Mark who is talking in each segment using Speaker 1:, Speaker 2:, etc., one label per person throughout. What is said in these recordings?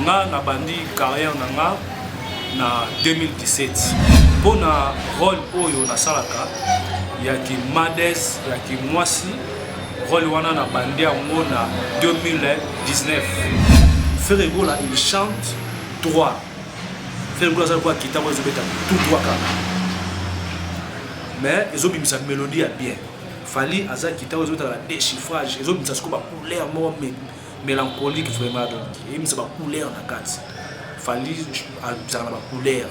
Speaker 1: nga na bandi carrière nanga na 2017 pour na rôle oyo na salaka ya ki Mades ya ki mwasi rôle wana na bandi yango na 2019 Ferregola il chante droit Ferregola ça quoi kita bozo beta tout droit ka mais ils ont mis sa mélodie à bien Fali aza kita bozo beta la déchiffrage ils ont mis ça ko ba couleur mo mélancolique vraiment donc il me ça ba couleur na kati Fali ça na ba couleur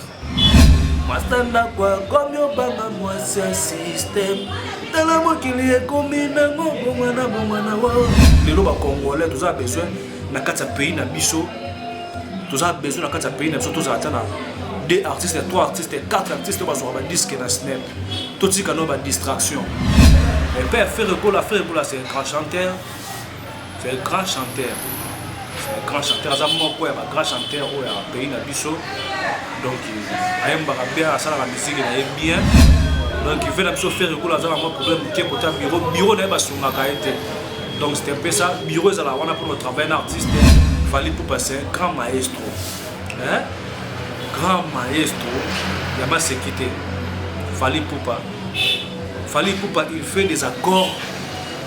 Speaker 1: Mastanda kwa comme yo banga moi c'est système dans la mokili ekomina ngomwana wa lelo ba congolais tous a besoin na kati pays na biso tous a besoin na kati pays na biso tous a tana deux artistes trois artistes quatre artistes ba zo ba disque na snap tout ce qu'on a ba distraction et père Ferregola c'est un grand chanteur c'est un grand chanteur ça m'a quoi un grand chanteur au pays na biso donc ayemba bien ça la musique est bien donc il fait la biso Ferregola ça un problème qui côté bureau na ba sunga ka été donc c'était un peu ça bureau ça là on a pour notre travail d'artiste fallait pour passer un grand maestro il a pas se quitter fallait pour il fait des accords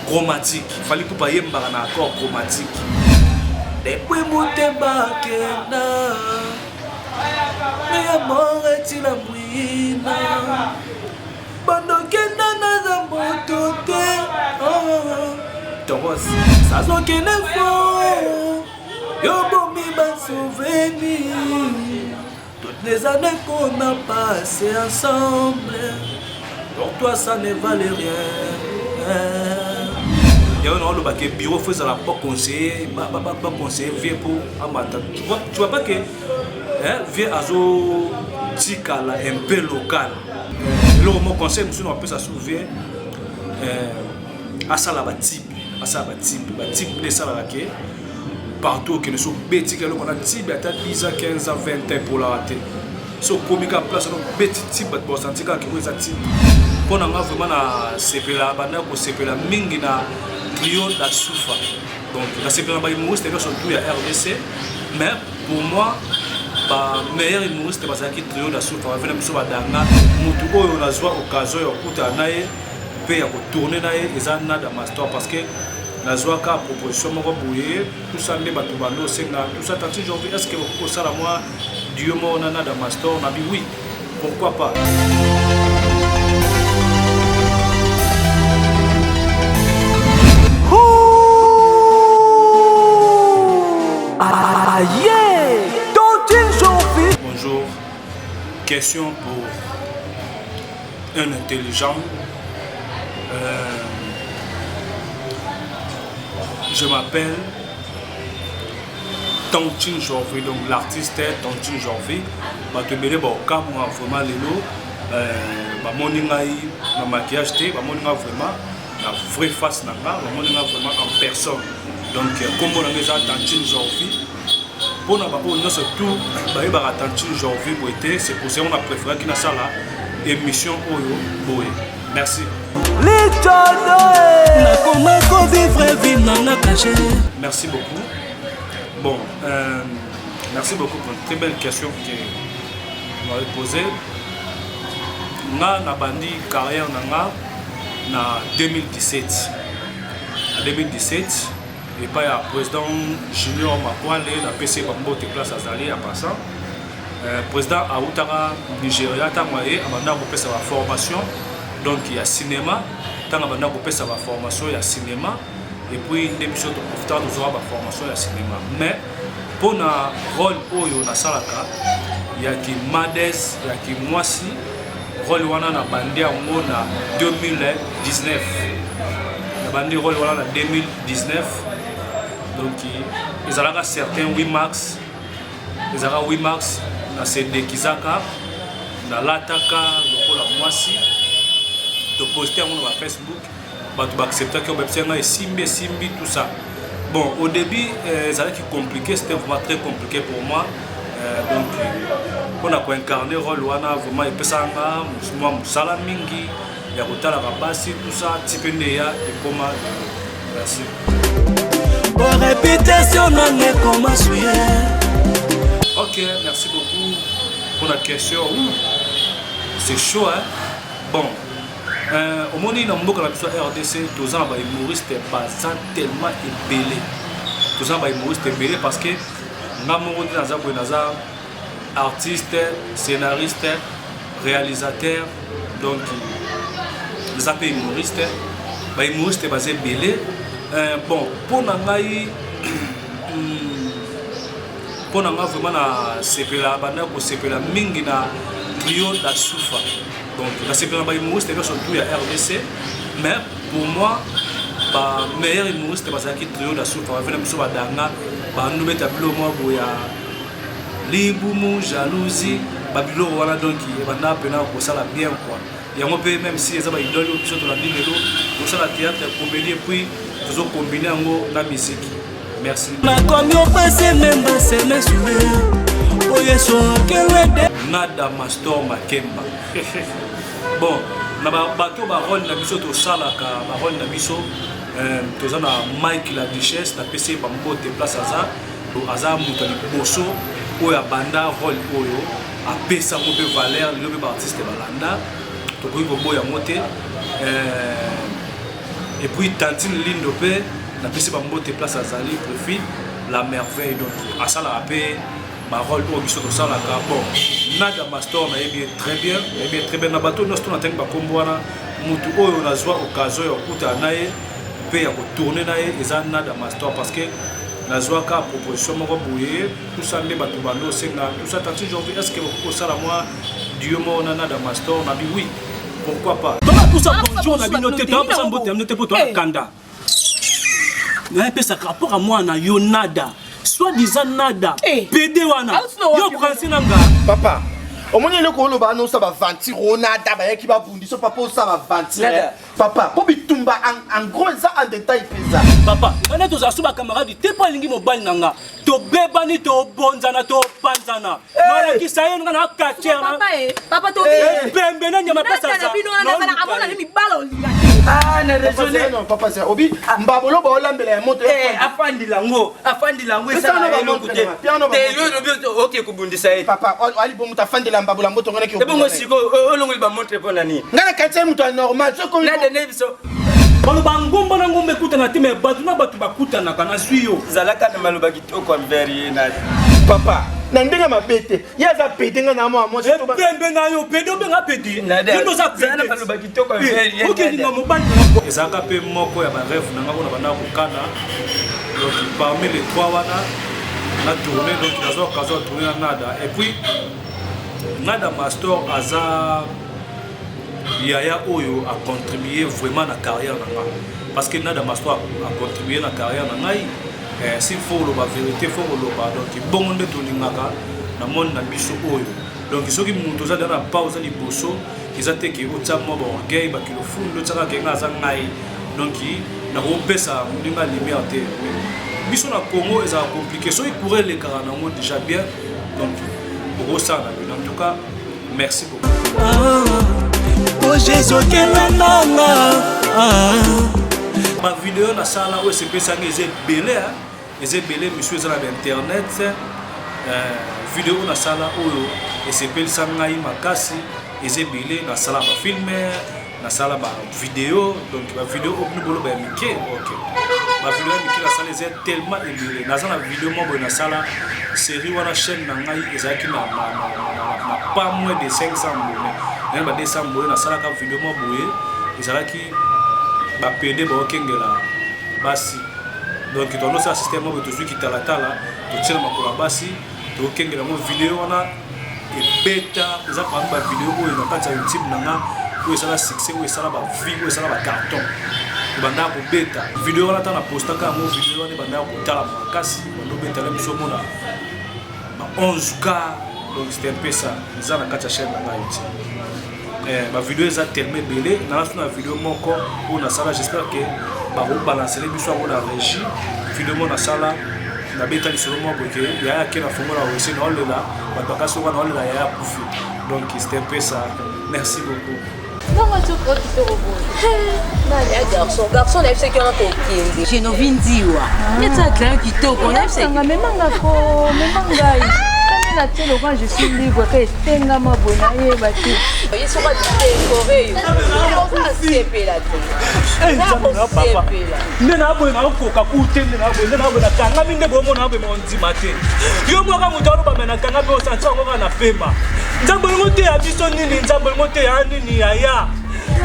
Speaker 1: chromatiques fallait pour pas yemba na accord chromatique depuis Moutemba Kenda mais amour est la mouina bando Kenda na zamboto te donc ça so kene fo yo bomi ba souvenir toutes les années qu'on a passé ensemble pour toi ça ne valait rien il y a un bureau faut ça pas conseiller pas conseiller vieux pour amata tu vois pas que vieux azo tikala un peu local le mon conseil monsieur on peut ça souvenir à ça la type de ça là que partout que nous sommes bêtis que on a type à 10 ans 15 ans 20 ans pour la rater so comique à place on bêtis type pour sentir que vous êtes type pour nous vraiment na sepela bana ko sepela mingi na trio da Soufa donc la sepela ba humoriste c'est surtout ya RDC mais pour moi ba meilleur humoriste c'est parce que trio da Soufa va venir muso badanga mutu oyo na zwa occasion ya kuta naye pe ya ko tourner naye ezana da master parce que la zwa ka proposition moko boye tout ça ne bato bando senga tout ça tanti aujourd'hui est-ce que vous ça la moi Dieu mo nana da master on a dit oui pourquoi pas Bonjour, question pour un intelligent. Je m'appelle Tontine Jorvé, donc l'artiste est Tontine Jorvé. Je vais te dire que vraiment lelo, ma maquillage, vraiment la vraie face, vraiment en personne. Donc, comme on a déjà Tontine Jorvé, pour nous surtout, Tontine Jorvé, c'est pour ça qu'on a préféré qu'il y ait ça là, émission Oyo. Merci. Merci beaucoup. Bon, merci beaucoup pour une très belle question que vous m'avez posée. Nga na bandi carrière nanga na 2017. En 2017, et pas le président Junior Makwale, la PC Bambo te place à Zali en passant. Président Aoutara Nigeria, Tamaye, Amanda Kopé sa formation. Donc il y a cinéma, tant Amanda Kopé sa formation, il y a cinéma. Et puis une émission de profiter de la formation, il y a cinéma. Mais pour le rôle Oyo na Salaka, il y a qui Mades, il y a qui Mwasi. Rôle wana na bandi yango na 2019 na bandi rôle wana na 2019 donc ils allaient certains 8 max na CD Kizaka na lataka lokola mwasi to poster sur Facebook batu accepter que obepsenga simbi tout ça bon au début ça allait compliqué, c'était vraiment très compliqué pour moi donc on a incarné rôle wana vraiment epesanga moi musala mingi ya kotala kabasi tout ça tipende ya ekoma merci
Speaker 2: pour répétition non est comme suyer
Speaker 1: Ok, merci beaucoup pour la question. C'est chaud, hein? Bon, au moment où on a RDC, tous les humoristes sont tellement ébélés. Tous les humoristes sont ébélés parce que nous avons artistes, scénaristes, réalisateurs, donc les appels humoristes. Les humoristes sont ébélés. Bon, pour nous, vraiment sepela mingi na trio da Soufa. Donc la sepela ba humoriste surtout il y a RDC, mais pour moi ba meilleur humoriste bazaki trio da Soufa venir biso badanga ba nous beta bilo mo boya libumu jalousie ba bilo wana donc bana pena ko sala bien quoi. Yango pe même si eza ba idole biso to la bilelo ko sala théâtre comédie puis toujours combiner ngo na musique. Merci. Nada Mastor Makemba. Bon, na bato ba rôle na biso to salaka, ba rôle na biso tozana Mike la Duchesse na PC ba mbote place aza mutali boso oya banda rôle oyo a pesa mo be valeur le be artiste balanda to ko boya moté et puis Tantine Lindo pe na PC ba mbote place azali profil la merveille donc à ça la paix ma rôle au biso to ça la bon Nada Mastor na très bien na bateau nous on attend ba kombwana mutu oyo na zwa occasion ya kuta naye pe ya ko tourner naye eza Nada Mastor parce que na zwa ka proposition moko boye tout ça ne bato bando senga tout ça tant j'ai envie est-ce que vous ça la moi Dieu mo na Nada Mastor na bi oui pourquoi pas
Speaker 2: tout ça bonjour na binoté to ça mbote amnoté pour toi kanda na pesa rapport à moi na yo Nada soit disant Nada PD wana yo prince nanga
Speaker 3: papa au moins le ko lo ba no ça va ventir Nada ba yaki ba bundi so papa ça va ventir papa po bitumba en gros ça en détail pesa
Speaker 2: papa on est tous à suba camarade te pas lingi mobile nanga to bebani to bonzana to panzana non ki sayo nga na quartier
Speaker 4: papa to
Speaker 2: bembe na nyama pesa
Speaker 4: ça na amona ni balo
Speaker 3: ah na raisonner non papa c'est obi mbabolo ba olambela ya moto
Speaker 5: afandi lango ça na ba côté te yo OK kubundisa
Speaker 3: papa ali bomu ta fandi la mbabolo moto ngana ki
Speaker 5: bongo siko olongo ba montre pour nani
Speaker 3: ngana quartier moto normal soko
Speaker 5: na de biso
Speaker 2: balo bangomba na ngombe kutana te me batu na batu bakutana kana suyo
Speaker 5: zalaka na maloba kitoko mberi na
Speaker 3: papa na ndenge mabete yaza pete nga na mo to ba
Speaker 2: bembe na yo pedo benga pedi
Speaker 5: yo za pete na maloba kitoko mberi
Speaker 2: OK ninga mobali
Speaker 1: ezaka pe moko ya ba rêve na ngabo na bana kokana donc parmi les trois wana na tourner donc nazo occasion tourner na Nada et puis Nada Mastor aza Yaya Oyo a contribué vraiment à la carrière de moi. Parce que Nada Mastor a contribué à la carrière de moi. S'il faut la vérité, il faut le pas. Donc, bon, on est tout le monde dans le monde na biso Oyo. Donc, ceux qui m'ont tous dans la pause de bosso, ils ont été qui ont été morts, gay, qui le font, le tsara qui n'a pas donc, na rompé ça, on a liberté. Biso na Congo, ils ont compliqué. Ceux qui couraient les carans déjà bien. Donc, pour ça, en tout cas, merci beaucoup.
Speaker 2: Oh Jésus
Speaker 1: ma vidéo na sala où c'est pesé les belé monsieur sur internet vidéo na sala où et c'est pesé sangai makasi et belé na sala ba filmer na sala ba vidéo donc la vidéo au plus bolo ba mike OK ma vidéo mike la sala est tellement ébélé na sala vidéo mo na sala série wana chaîne na ngai ezaki na pas moins de 500 abonnés ba 200 abonnés na sala ka vidéo mo boye ezalaki ba PD ba okengela basi donc to no sa système mo to zuki talatala to tsela makula basi to okengela mo vidéo wana e beta za pa ba vidéo oyo na kati ya YouTube nanga oyo sala succès oyo sala ba vie oyo sala ba carton banda ko beta vidéo wana ta na postaka mo vidéo wana banda ko tala makasi bando beta la biso mona ba 11K donc c'était un peu ça za na kati ya chaîne na YouTube ma vidéo est tellement belle. Dans la vidéo, on a ça. J'espère que va balancer les bisous à la régie. Vidéo, on a ça là. La bête est sur le mot parce il y a qui n'a pas de aussi dans le là. Mais pas sur le là, il y a pouffé. Donc c'était un peu ça. Merci beaucoup.
Speaker 4: Non, moi, je crois que c'est au bout. Garçon, il y a ce qui est en train. J'ai nos vindiwa. Il y a ça qui est au bout. Il y a ça qui est au bout. na telo quand je suis libre que tenga mabona ye bati ye soka décorer yo ça c'est pela
Speaker 2: papa nena boye na koka kutende na boye na boye na kanga minde bomo na boye mo ndima te yo moka mutalo ba mena kanga be osansa ngo na pema nzambo ngote ya biso nini nzambo ngote ya nini yaya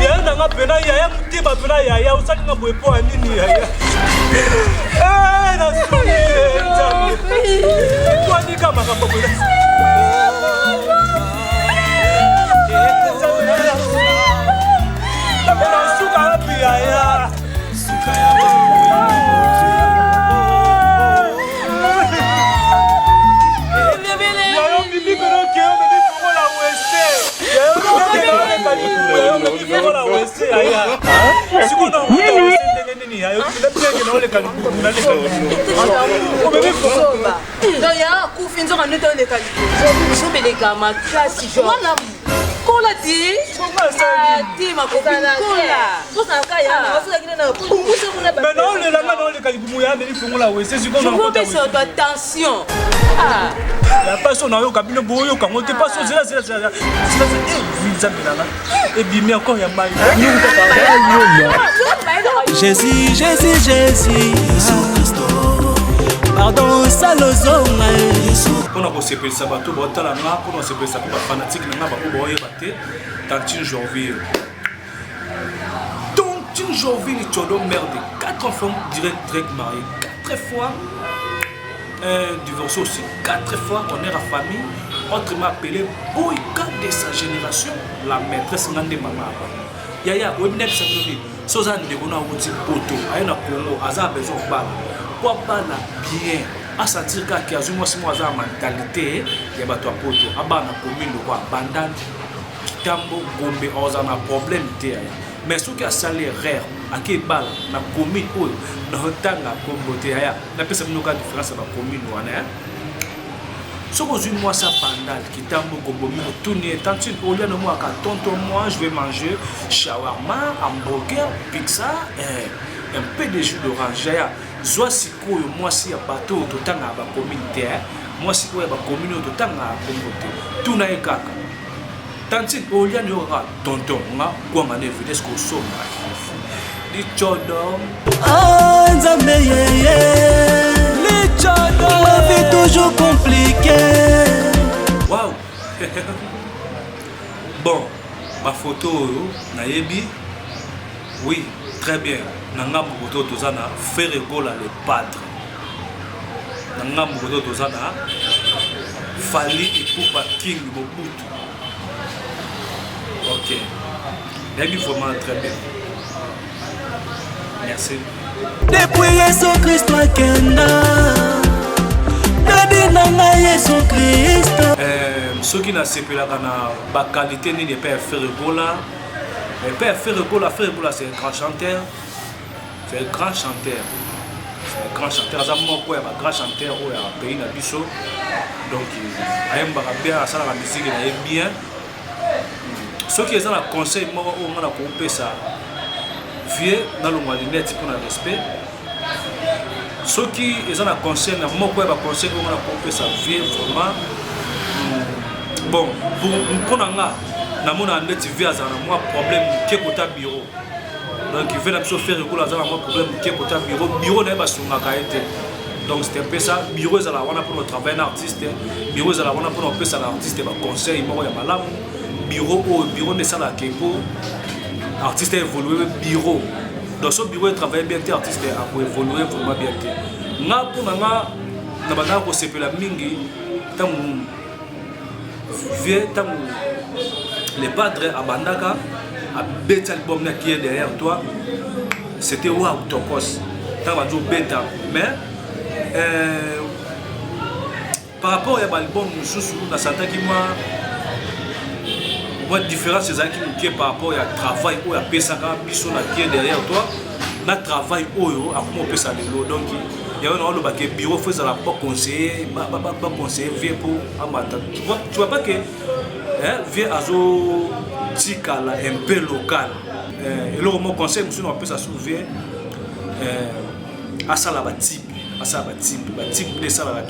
Speaker 2: ya na ngapena yaya mutiba pena yaya usaki ngaboye po nini yaya na suni nzambo kwa ni kama kama boye
Speaker 4: attention.
Speaker 2: La personne a eu cabinet boyo quand on te passe et bien encore il y a mal.
Speaker 6: Jésus, Jésus, Jésus, pardon, salozonga.
Speaker 1: On a bossé pour le sabbat, on a bossé pour le sabbat, fanatique, on a bossé Tantine Joinville. Tantine Joinville, tu as donc merde. 4 enfants direct mariés, 4 fois. Divorcé aussi 4 fois, on est à famille. Autrement appelé Boyka de sa génération, la maîtresse Nande Mama. Yaya, on est sorti. Sozan de Gona Woti Poto, Aina Congo, Aza besoin de balle. Quoi bala bien. À sentir qu'il y a une mentalité, il y a un poto, Abana commune, Bandan, Tambo, Gombe, on a un problème. Mais ce qui a salé rare, à qui bal, na commune, na hotanga, Combo, na pesa minoka différence à la commune, ce que je moi ça bandal qui tambo Combo, tourner, tantine, au lieu de moi, quand tonton moi, je vais manger shawarma, hamburger, pizza, un peu de jus d'orange. Soit si moi si à bateau, tout le temps à la communauté, moi si à la communauté, tout le temps à la communauté, tout n'a pas de tantine, au lieu de moi, tonton, moi, quoi m'en est venu, est-ce qu'on somme les chodom.
Speaker 6: Ah, Nzambe, les chodom, la vie toujours compliquée.
Speaker 1: Waouh! Bon, ma photo, Nayebi, oui, très bien. Nanga Mogoto Tozana, Ferregola le padre. Nanga Mogoto Tozana, Fali et Poupa King Mobutu. Ok. Nayebi vraiment très bien. Merci.
Speaker 6: Depuis Jésus-Christ, toi Kenda. Dadi Nanga Jésus-Christ.
Speaker 1: Ceux qui n'ont pas de qualité, ni pas Ferregola. Mais Père Ferregola, c'est un grand chanteur. C'est un grand chanteur. C'est un grand chanteur. C'est un grand chanteur au pays Nabiso. Donc, il y a bien à la musique, il y a bien. Ceux qui ont un conseil, on a coupé ça. Vieux dans le mois de net pour le respect. Ceux qui ont un conseil, on a coupé ça. Vieux vraiment. Bon, pour nous, na mona net via za na moi problème ke kota bureau donc il veut la faire recours za na moi problème ke kota bureau na ba sunga kaete donc c'était un peu ça bureau za la wana pour notre travail d'artiste bureau za la wana pour notre artiste ba conseil mo ya malamu bureau ne sala ke pour artiste évoluer bureau dans ce bureau travailler bien tes artiste a pour évoluer vraiment bien te nga pour na bana ko sepela mingi tamu vieux tamu les padres à Bandaka, à bêta album qui est derrière toi, c'était waouh tokos. T'as pas dit bêta, mais par rapport à l'album sous la santé qui moi différence c'est ça qui est par rapport à travail ou à pesaka biso na qui est derrière toi, na travail oyo à comment pesa lelo donc il y a un rôle que bureau fait ça la pas conseiller pas conseiller vieux pour amata. Tu vois pas que vient à Tikala un peu local. Et le mon conseil, monsieur, on peut ça soulever à ça la type, de ça la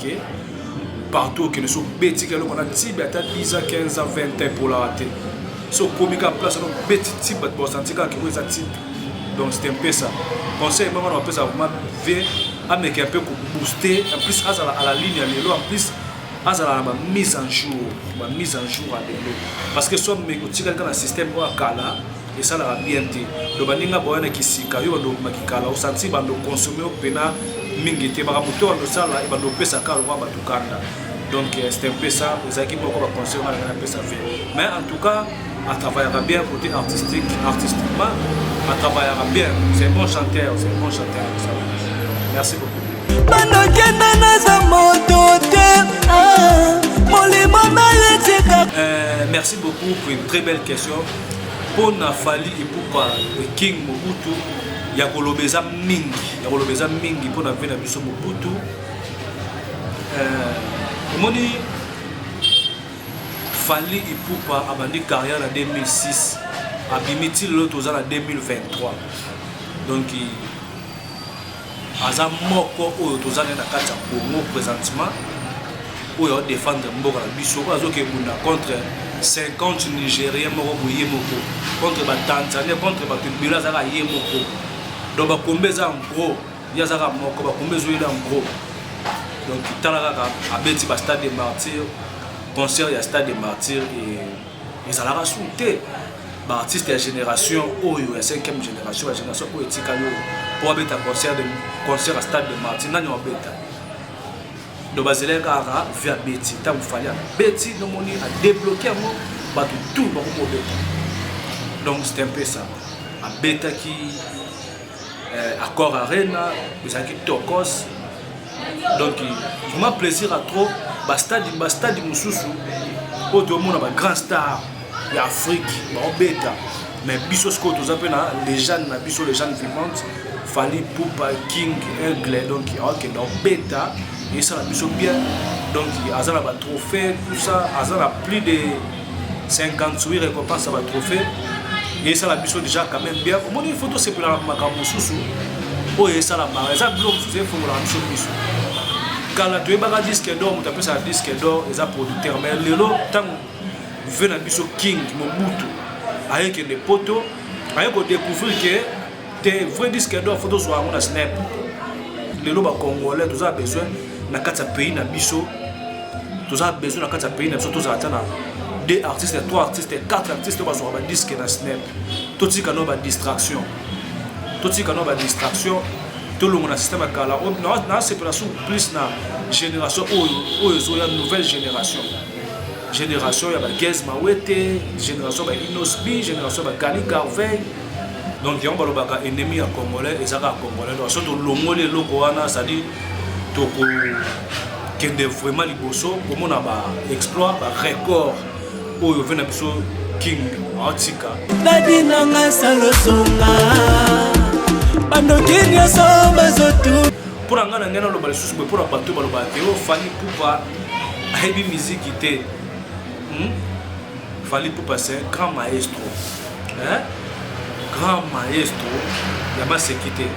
Speaker 1: partout que nous sommes bêtis que l'on a dit 10 ans 15 ans 20 ans pour la rater so comme en place on bêtis type pour sentir que vous êtes type donc c'est un peu ça conseil moi on appelle ça vraiment V avec un peu pour booster en plus à la ligne en plus à la mise en jour à l'élo parce que soit mais quand dans le système au kala et ça la bien dit donc baninga boyana kisika yo ndo makikala au sentir bando consommer au pena mingi te ba moto ndo sala e bando pesa ka lo ba tukanda donc c'est un peu ça les équipes beaucoup va conseiller on a pesa faire mais en tout cas à travailler bien côté artistiquement à travailler bien c'est un bon chanteur ça. Merci beaucoup merci beaucoup pour une très belle question. Pour Fally Ipupa King Mobutu, il y a kolobeza mingi pour na vena biso Mobutu. Moni Fally Ipupa a bandi carrière en 2006, abimiti l'autre en 2023. Donc aza moko oyo tozana na kati ya Congo présentement oyo défendre mboka na biso azoke bunda contre 50 Nigériens moko boye moko contre ba Tanzanie contre ba Tibila zaka ye moko donc ba kombeza en gros ya zaka moko ba kombezo ila en gros donc talaka abeti ba stade des martyrs concert ya stade des martyrs et ça la raconté ba artiste ya génération oyo ya 5e génération ya génération oyo etika yo pour abeta concert à stade des martyrs nani obeta donc bazele kaka via beti ta Fally beti no moni a débloquer mo ba tout ba ko beta donc c'est un peu ça a beta qui accord arena bizaki tokos donc vraiment plaisir à trop ba stade mususu o to mona ba grand star ya Afrique ba beta mais biso sko to zapena les jeunes na biso les jeunes vivantes Fally Ipupa King Aigle donc ok donc beta et ça la mission bien donc azala ba trophée tout ça azala plus de 58 récompenses à ba trophée et ça la mission déjà quand même bien au moins une photo c'est pour la makambo susu o et ça la mara ça bloc c'est pour la mission kala to ba disque d'or on appelle ça disque d'or et ça producteur mais lelo tant vena biso King Mobutu avec des poteaux avec découvrir que des vrais disques d'or photo soit on a snap lelo ba congolais tous a besoin na kati pays na biso tous a besoin na kati pays na biso tous atana 2 artistes 3 artistes 4 artistes ba so ba disque na snap tout ci kano ba distraction tout le monde système kala na séparation plus na génération oyo zo ya nouvelle génération ya ba Gez Mawete génération ba Inosbi génération ba Gali Garvey donc on va le ennemi à congolais et ça à congolais donc surtout longolais lokoana ça dit to ko kende vraiment liboso comme on a ba exploit ba record oyo vena biso King Atika
Speaker 6: dadi nanga salosonga bandoki nyonso bazotu
Speaker 1: pour ngana ngana lo ba susu pour bato ba lo ba Théo Fally Ipupa ayebi musique te Fally Ipupa c'est un grand maestro hein grand maestro il y a se quitter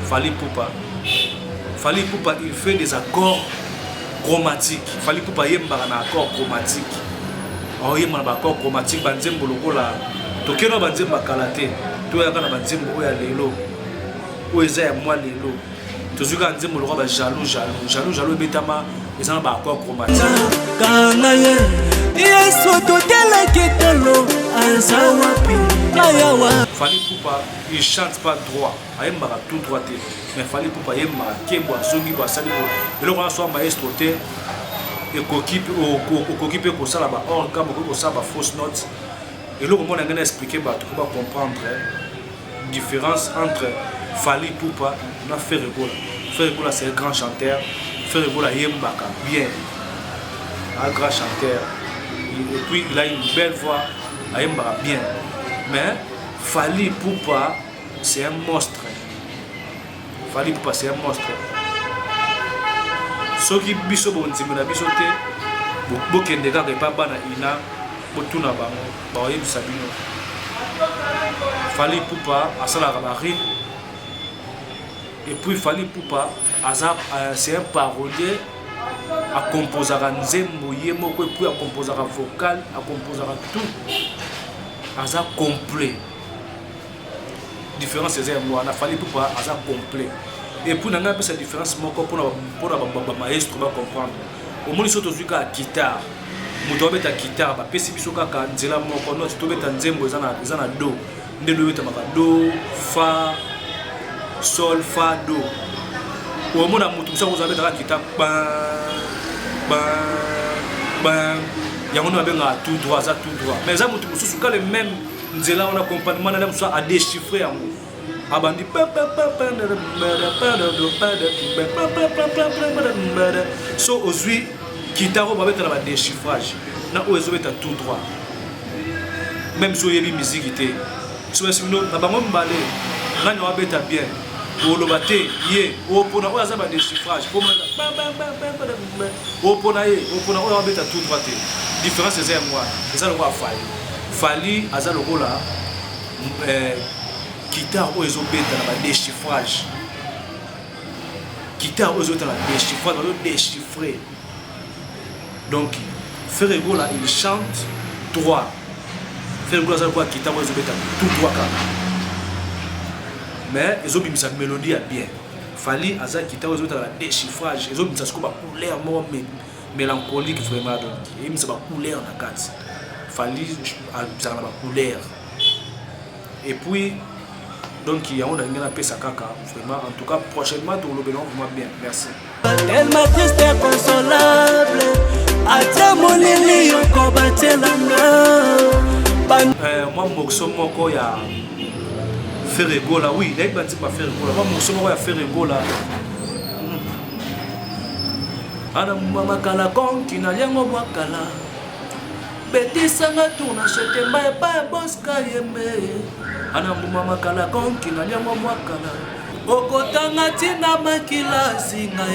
Speaker 1: Fally Ipupa il fait des accords chromatiques Fally Ipupa yemba na accord chromatique oh yemba na accord chromatique banzembo lokola tokeno banzemba kalate to ya kana banzembo oya lelo o eza ya mwa lelo tozuka nzembo lokola ba jaloux betama ezana ba accord chromatique
Speaker 6: kanga ye yesu totelaki tolo aza wapi ayawa
Speaker 1: Fally Ipupa il chante pas droit ayemba tout droit mais Fally Ipupa yemba kembo azongi ba sali et le roi soit maestro te et kokipe ko sala ba orga ko sala ba fausse note et le moment on a expliqué ba tout pour comprendre différence entre Fally Ipupa na Ferregola c'est un grand chanteur Ferregola yemba bien un grand chanteur et puis il a une belle voix ayemba bien mais Fally Ipupa c'est un monstre ce qui biso bonzimbe na biso te bokende kaka epa bana ina botuna bango bayebisa bino Fally Ipupa asalaka barime et puis Fally Ipupa c'est un parolier akomposaka nzembo ye moko epuis akomposaka vocal akomposaka tout aza complet différence eza yango wana fali pupa aza complet et puis nanga pesa différence moko mpona bamaestro bacomprendre omoni so tozwi kaka guitare moto abeta guitare bapesi biso kaka nzela moko noti tobeta nzembo eza na do nde do ebetamaka do fa sol fa do omona moto mosango ozo abetaka guitare yango nde babengaka tout droit aza tout droit mais eza moto mosusu ka le même nzela wana accompagnement nana mosusu adéchiffre yango abandi so ozwi guitare oyo babetala badéchiffrage na oyo ezobeta tout droit même so oyebi miziki te so esino na bango mibale nani wabeta bien oloba te ye opona oyo aza badéchiffrage opona ye opona oyo wabeta tout droit te différence eza yango wana eza lokola fali aza lokola guitare oyo ezobeta na badéchiffrage guitare oyo ezobeta na déchiffrage bazodéchiffrer donc Frère Egola il chante droit Frère Egola aza lokola guitare oyo ezobeta tout droit kaka mais ezobimisa mélodie ya bien fali aza guitare oyo ezobeta na déchiffrage ezobimisa siko bacouleur moko mélancolique vraiment donc eyebimisa bacouleur na kati fali azala na bacouleur et puis donc il y a un peu ça kaka vraiment en tout cas prochainement tout le vraiment bien merci
Speaker 6: tellement triste et consolable ata molili yoko batelanga
Speaker 1: moi morceau moko ya Frère Egola oui dès que tu pas Frère Egola moi morceau moko ya Frère Egola ana mama kala konki na liango mwakala betisanga tuna shetemba pa boska yeme ana mama kala konki na liango mwakala okotanga tina makila singa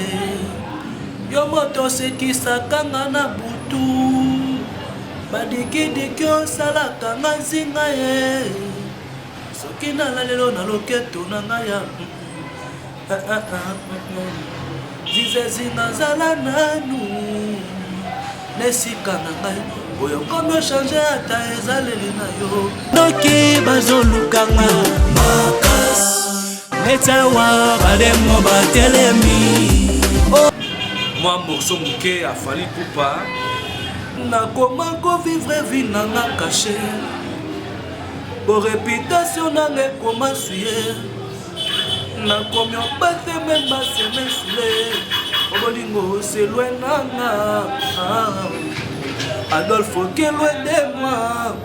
Speaker 1: yo moto sekisaka nga na butu badikidiki osalaka nga nzinga ye soki nala lelo na loketo na ngai ya zizezinga zala nanu nesika na ngai oyo komi ochange ata ezaleli na yo
Speaker 6: noki bazolukanga makasi netawa bademo batelemi
Speaker 1: moi morceau moke afali pupa
Speaker 6: nakoma kovivre vi nanga kashe bo réputation nanga ekoma suye nakomi obate meme basemesule obolingo selwe nanga Adolphe qui est loin de moi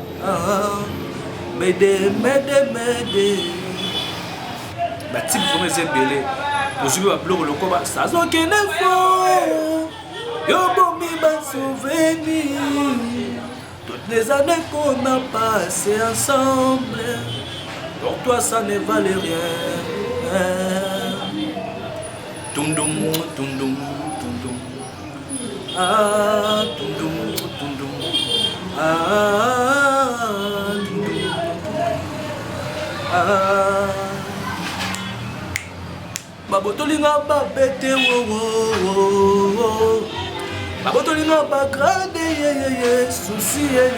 Speaker 6: M'aider
Speaker 1: Bati vraiment c'est belé aujourd'hui va bloquer le combat ça zo kene fo yo bomi ba souvenir toutes les années qu'on a passé ensemble pour toi ça ne valait rien tundum tundum tundum ah tundum tundum ah tundum ah babotolinga babete wo babotolinga bagrande ye souci ye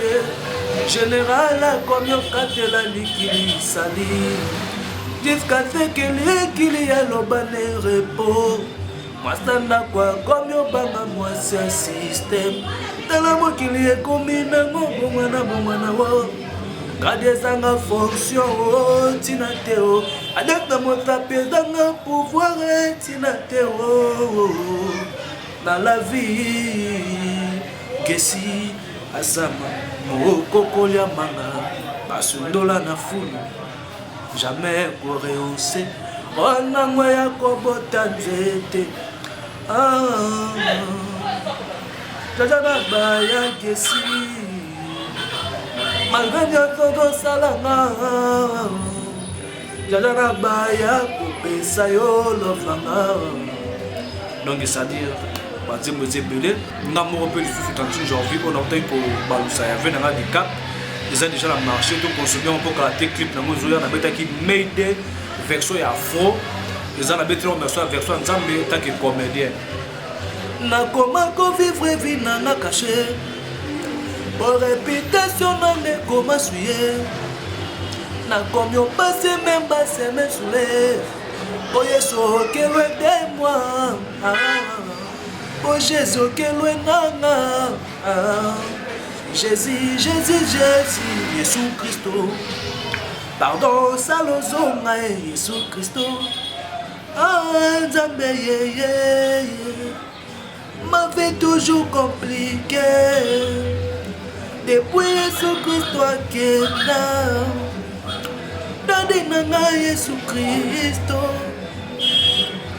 Speaker 1: général comme yo katela likili sali jusqu'à ce que l'équili ya lobane repos mwasanda kwa comme yo banga mwasi ya système tala mokili ekomi nango bomwana wo kadi ezanga fonction o tina te o adekta motape ezanga pouvoir tina te o na la vie kesi asama mokokoli ya manga basundola na fulu jamais koreuse onango ya kobota nzete jaja na baya kesi malgré nyonso tosalanga jaja na baya kopesa yo lofanga donc c'est-à-dire banzembo eza ebele nga moko mpe lisusu tantine janvier mpona otaki kobalusa ya ve nanga dicap eza déjà na marché to consommer mpoka te clip nango ezoya nabetaki mayday version ya afro eza nabeteli version ya nzambe taki comédien
Speaker 6: nakoma kovivre vi nanga caché po réputation nanga ekoma suye nakomi opase même baseme soule po yesu oke loin de moi po jésus oke loin nanga Jésus, Jésus, Jésus, Jésus Christo. Pardon, salozonga, Jésus Christo. Ah, Nzambe, ma vie toujours compliquée. Depuis Jésus Christo a kenda. Dade nanga Jésus Christo.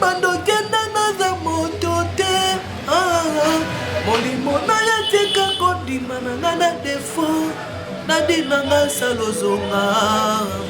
Speaker 6: Bando kenda naza motote. Molimo na ya tika kondima na nga na defo. Nadi nanga salozonga.